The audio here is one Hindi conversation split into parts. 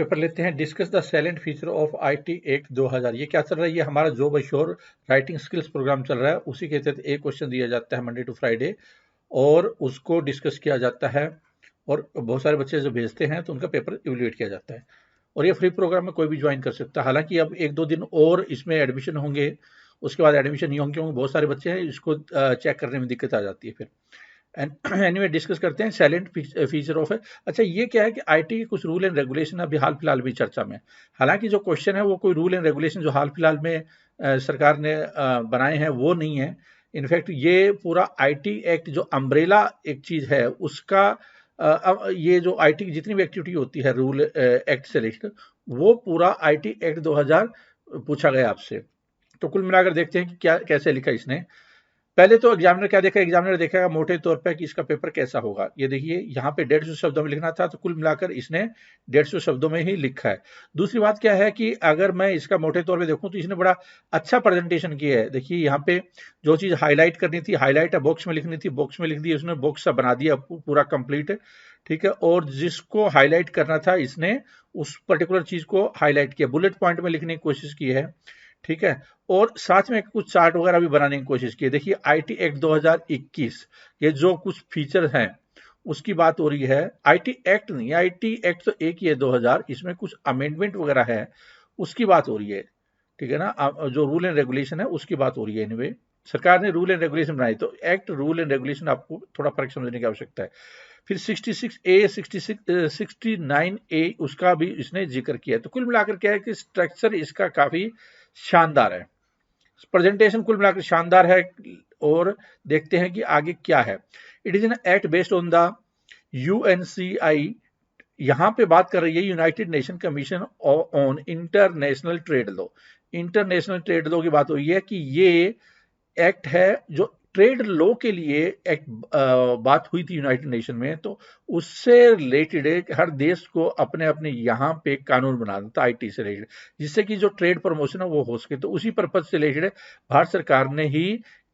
पेपर लेते हैं। Discuss the salient feature of IT act 2000। ये क्या चल रहा है? ये हमारा job assure writing skills programme चल रहा है। उसी के तहत एक क्वेश्चन दिया जाता है मंडे टू फ्राइडे और उसको डिस्कस किया जाता है और बहुत सारे बच्चे जो भेजते हैं तो उनका पेपर इवैल्यूएट किया जाता है। और ये फ्री प्रोग्राम में कोई भी ज्वाइन कर सकता है। हालांकि अब 1-2 दिन और इसमें एडमिशन होंगे, उसके बाद एडमिशन नहीं होंगे क्योंकि बहुत सारे बच्चे हैं, इसको चेक करने में दिक्कत आ जाती है फिर। एनीवे डिस्कस करते हैं साइलेंट फीचर ऑफ है। अच्छा, ये क्या है कि आईटी के कुछ रूल एंड रेगुलेशन अभी हाल फिलहाल में चर्चा में। हालांकि जो क्वेश्चन है वो कोई रूल एंड रेगुलेशन जो हाल फिलहाल में सरकार ने बनाए हैं वो नहीं है। इनफैक्ट ये पूरा आईटी एक्ट जो अम्ब्रेला एक चीज है उसका ये जो आईटी की जितनी भी एक्टिविटी होती है रूल एक्ट से रिलेटेड, वो पूरा आईटी एक्ट 2000 पूछा गया आपसे। तो कुल मिलाकर देखते हैं कि क्या कैसे लिखा इसने। पहले तो एग्जामिनर क्या देखा? एग्जामिनर देखेगा मोटे तौर पे कि इसका पेपर कैसा होगा। ये देखिए यहाँ पे 150 शब्दों में लिखना था तो कुल मिलाकर इसने 150 शब्दों में ही लिखा है। दूसरी बात क्या है कि अगर मैं इसका मोटे तौर पे देखूं तो इसने बड़ा अच्छा प्रेजेंटेशन किया है। देखिए यहाँ पे जो चीज हाईलाइट करनी थी हाईलाइट बॉक्स में लिखनी थी, बॉक्स में लिख दी, उसने बॉक्स सा बना दिया पूरा कंप्लीट। ठीक है, और जिसको हाईलाइट करना था इसने उस पर्टिकुलर चीज को हाईलाइट किया, बुलेट पॉइंट में लिखने की कोशिश की है। ठीक है, और साथ में कुछ चार्ट वगैरह भी बनाने की कोशिश की है। देखिए आईटी एक्ट 2021 ये जो कुछ फीचर हैं उसकी बात हो रही है। आईटी एक्ट नहीं, आईटी एक्ट तो एक ही है 2000, इसमें कुछ अमेंडमेंट वगैरह है उसकी बात हो रही है। ठीक है ना, जो रूल एंड रेगुलेशन है उसकी बात हो रही है। एनीवे सरकार ने रूल एंड रेगुलेशन बनाई तो एक्ट रूल एंड रेगुलेशन आपको थोड़ा फर्क समझने की आवश्यकता है। फिर 66A 69A उसका भी इसने जिक्र किया है। तो कुल मिलाकर क्या है कि स्ट्रक्चर इसका काफी शानदार है, प्रेजेंटेशन कुल मिलाकर शानदार है। और देखते हैं कि आगे क्या है। It is an act based on the UNCI. यहां पे बात कर रही है united nation commission on international trade law. International trade law की बात हुई है कि ये एक्ट है जो ट्रेड लॉ के लिए एक बात हुई थी यूनाइटेड नेशन में, तो उससे रिलेटेड हर देश को अपने अपने यहाँ पे कानून बनाना था आईटी से रिलेटेड, जिससे कि जो ट्रेड प्रमोशन है वो हो सके। तो उसी पर्पज से रिलेटेड भारत सरकार ने ही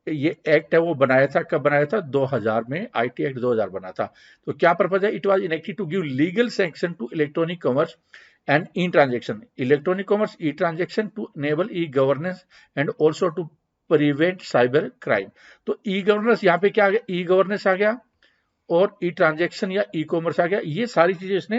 ये एक्ट है वो बनाया था। कब बनाया था? 2000 में आईटी एक्ट 2000 बना था। तो क्या पर्पज है? It was enacted to give legal sanction to electronic commerce and e transaction, electronic commerce e transaction to enable e governance and also to prevent cyber crime. तो ई गवर्नेंस यहाँ पे क्या आ गया? ई गवर्नेंस आ गया और ई ट्रांजेक्शन या ई कॉमर्स आ गया। ये सारी चीजें इसने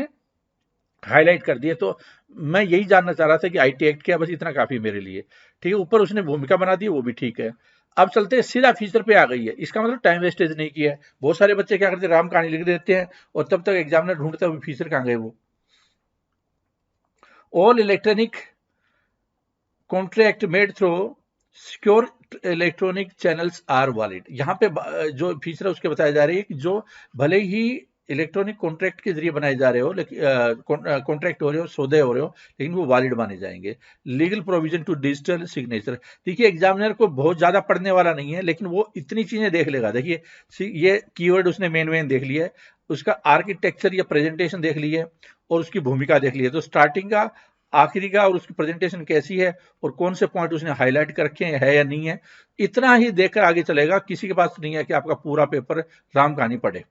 हाईलाइट कर दी है। तो मैं यही जानना चाह रहा था कि आईटी एक्ट क्या, बस इतना काफी मेरे लिए। ठीक है, ऊपर उसने भूमिका बना दी वो भी ठीक है। अब चलते हैं सीधा फीचर पे आ गई है। इसका मतलब टाइम वेस्टेज नहीं किया है। बहुत सारे बच्चे क्या करते हैं, राम कहानी लिख देते हैं और तब तक एग्जामिनर ढूंढता है फीचर कहाँ गए वो। All electronic contract made through secure electronic channels are valid. यहाँ पे जो फीचर है उसके बताया जा रही है कि जो भले ही इलेक्ट्रॉनिक कॉन्ट्रैक्ट के जरिए बनाए जा रहे हो, लेकिन कॉन्ट्रैक्ट हो रहे हो, सौदे हो रहे हो, लेकिन वो वैलिड माने जाएंगे। Legal provision to digital signature. देखिए एग्जामिनर को बहुत ज्यादा पढ़ने वाला नहीं है, लेकिन वो इतनी चीजें देख लेगा। देखिए ये कीवर्ड उसने मेन देख लिया है, उसका आर्किटेक्चर या प्रेजेंटेशन देख ली है और उसकी भूमिका देख ली है। तो स्टार्टिंग का, आखिरी का और उसकी प्रेजेंटेशन कैसी है और कौन से पॉइंट उसने हाईलाइट कर रखे हैं है या नहीं है, इतना ही देखकर आगे चलेगा। किसी के पास नहीं है कि आपका पूरा पेपर राम कहानी पढ़े।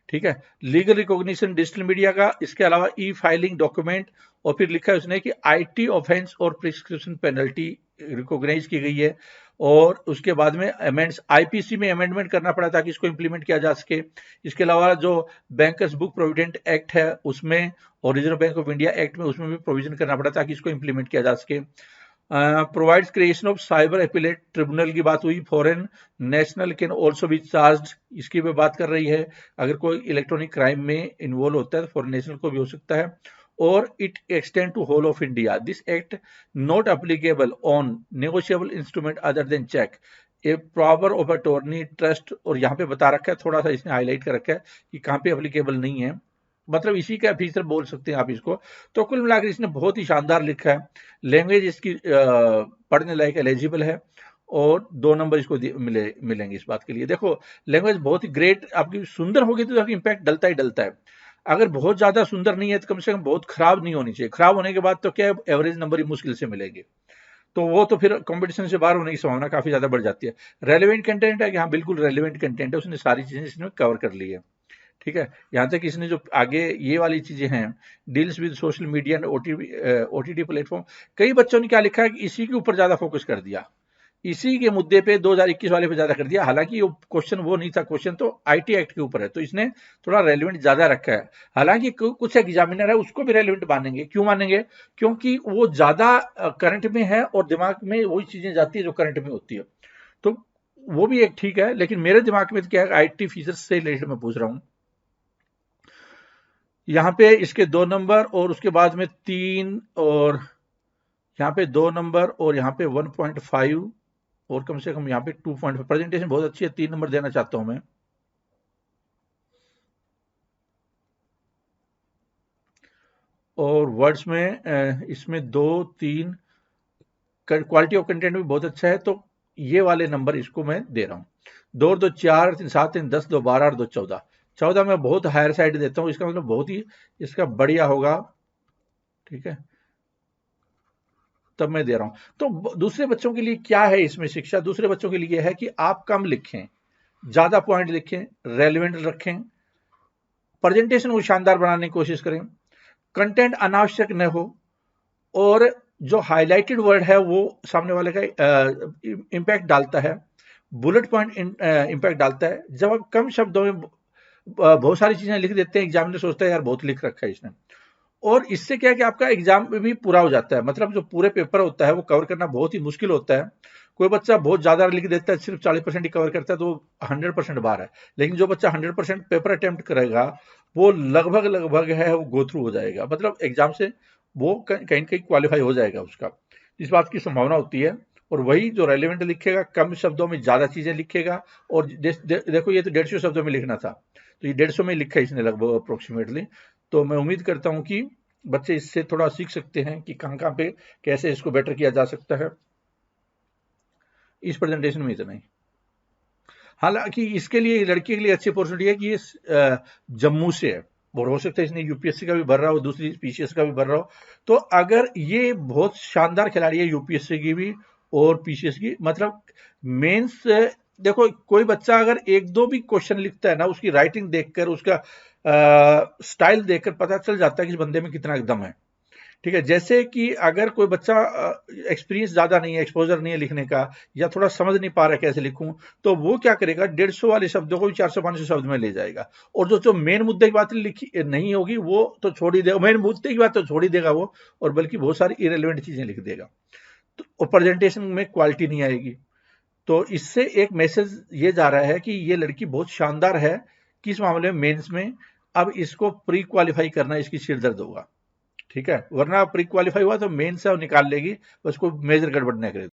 ठीक है, लीगल रिकॉग्निशन डिजिटल मीडिया का, इसके अलावा ई फाइलिंग डॉक्यूमेंट, और फिर लिखा है उसने कि आईटी ऑफेंस और प्रिस्क्रिप्शन पेनल्टी रिकॉग्नाइज की गई है। और उसके बाद में अमेंड्स, आईपीसी में अमेंडमेंट करना पड़ा ताकि इसको इंप्लीमेंट किया जा सके। इसके अलावा जो बैंकर्स बुक प्रोविडेंट एक्ट है उसमें और reserve bank of India act में उसमें भी प्रोविजन करना पड़ा ताकि इसको इंप्लीमेंट किया जा सके। Provides creation of cyber appellate tribunal की बात हुई। Foreign national can also be charge, इसकी भी बात कर रही है। अगर कोई इलेक्ट्रॉनिक क्राइम में इन्वॉल्व होता है तो फॉरेन नेशनल को भी हो सकता है। और it extend to whole of India. This act not applicable on negotiable instrument other than cheque, a power of attorney, trust, और यहाँ पे बता रखा है, थोड़ा सा इसने हाईलाइट कर रखा है कि कहाँ पे एप्लीकेबल नहीं है, मतलब इसी का फीचर बोल सकते हैं आप इसको। तो कुल मिलाकर इसने बहुत ही शानदार लिखा है। लैंग्वेज इसकी पढ़ने लायक एलिजिबल है और 2 नंबर इसको मिलेंगे इस बात के लिए। देखो लैंग्वेज बहुत ही ग्रेट, आपकी सुंदर होगी तो आपकी इंपैक्ट डलता ही डलता है। अगर बहुत ज्यादा सुंदर नहीं है तो कम से कम बहुत खराब नहीं होनी चाहिए। खराब होने के बाद तो क्या है, एवरेज नंबर ही मुश्किल से मिलेंगे, तो वो तो फिर कंपटीशन से बाहर होने की संभावना काफी ज्यादा बढ़ जाती है। रेलिवेंट कंटेंट है कि हाँ बिल्कुल रेलिवेंट कंटेंट है, उसने सारी चीजें इसमें कवर कर ली है। ठीक है, यहाँ तक इसने जो आगे ये वाली चीजें हैं, deals with social media and OTT platform, कई बच्चों ने क्या लिखा है कि इसी के ऊपर ज्यादा फोकस कर दिया, इसी के मुद्दे पे 2021 वाले पे ज्यादा कर दिया, हालांकि वो क्वेश्चन वो नहीं था, क्वेश्चन तो आईटी एक्ट के ऊपर है, तो इसने थोड़ा रेलिवेंट ज्यादा रखा है। हालांकि कुछ एग्जामिनर है उसको भी रेलिवेंट मानेंगे, क्यों मानेंगे, क्योंकि वो ज्यादा करंट में है और दिमाग में वही चीजें जाती है जो करंट में होती है, तो वो भी एक ठीक है। लेकिन मेरे दिमाग में क्या है, आईटी फीचर्स से रिलेटेड मैं पूछ रहा हूँ। यहाँ पे इसके 2 नंबर और उसके बाद में 3, और यहाँ पे 2 नंबर और यहाँ पे 1.5, और कम से कम यहाँ पे 2.5। प्रेजेंटेशन बहुत अच्छी है, 3 नंबर देना चाहता हूं मैं। और वर्ड्स में इसमें 2, 3, क्वालिटी ऑफ कंटेंट भी बहुत अच्छा है, तो ये वाले नंबर इसको मैं दे रहा हूँ। 2 और 2 4, 3 7, 3 10, 2 12 और 2 14। 14 मैं बहुत हायर साइड देता हूँ, इसका मतलब बहुत ही इसका बढ़िया होगा, ठीक है, तब मैं दे रहा हूं। तो दूसरे बच्चों के लिए क्या है इसमें शिक्षा, दूसरे बच्चों के लिए है कि आप कम लिखें, ज्यादा पॉइंट लिखें, रेलिवेंट रखें, प्रेजेंटेशन को शानदार बनाने की कोशिश करें, कंटेंट अनावश्यक न हो, और जो हाईलाइटेड वर्ड है वो सामने वाले का इंपैक्ट डालता है, बुलेट पॉइंट इंपैक्ट डालता है। जब आप कम शब्दों में बहुत सारी चीजें लिख देते हैं, एग्जामिनर सोचता है यार बहुत लिख रखा है इसने, और इससे क्या है कि आपका एग्जाम में भी पूरा हो जाता है, मतलब जो पूरे पेपर होता है वो कवर करना बहुत ही मुश्किल होता है। कोई बच्चा बहुत ज्यादा लिख देता है, सिर्फ 40% ही कवर करता है, तो 100% बाहर है। लेकिन जो बच्चा 100% पेपर अटेम्प्ट करेगा, वो लगभग लगभग है वो गो थ्रू हो जाएगा, मतलब एग्जाम से वो कहीं कहीं क्वालिफाई हो जाएगा उसका, इस बात की संभावना होती है। और वही जो रेलिवेंट लिखेगा, कम शब्दों में ज्यादा चीजें लिखेगा, और देखो ये तो 150 शब्दों में लिखना था, तो ये 150 में लिखा है इसने लगभग अप्रोक्सीमेटली। तो मैं उम्मीद करता हूं कि बच्चे इससे थोड़ा सीख सकते हैं कि कहां पे कैसे इसको बेटर किया जा सकता है। इस प्रेजेंटेशन में इतना ही। हालांकि इसके लिए लड़की के लिए अच्छी अपॉर्चुनिटी है कि ये जम्मू से है, और हो सकता है इसने यूपीएससी का भी भर रहा हो, दूसरी पीसीएस का भी भर रहा हो। तो अगर ये बहुत शानदार खिलाड़ी है यूपीएससी की भी और पीसीएस की, मतलब मेंस, देखो कोई बच्चा अगर एक दो भी क्वेश्चन लिखता है ना, उसकी राइटिंग देखकर, उसका स्टाइल देखकर पता चल जाता है कि इस बंदे में कितना दम है। ठीक है, जैसे कि अगर कोई बच्चा एक्सपीरियंस ज्यादा नहीं है, एक्सपोजर नहीं है लिखने का, या थोड़ा समझ नहीं पा रहा है कैसे लिखूं, तो वो क्या करेगा, 150 वाले शब्दों को भी 400-500 शब्द में ले जाएगा, और जो जो मेन मुद्दे की बात लिखी नहीं होगी वो तो छोड़ ही देगा, मेन मुद्दे की बात तो छोड़ ही देगा वो, और बल्कि बहुत सारी इरेलीवेंट चीजें लिख देगा, तो प्रेजेंटेशन में क्वालिटी नहीं आएगी। तो इससे एक मैसेज ये जा रहा है कि ये लड़की बहुत शानदार है, किस मामले में, मेंस में। अब इसको प्री क्वालिफाई करना इसकी सिरदर्द होगा, ठीक है, वरना प्री क्वालिफाई हुआ तो मेन से निकाल लेगी, उसको मेजर गड़बड़ नहीं करे।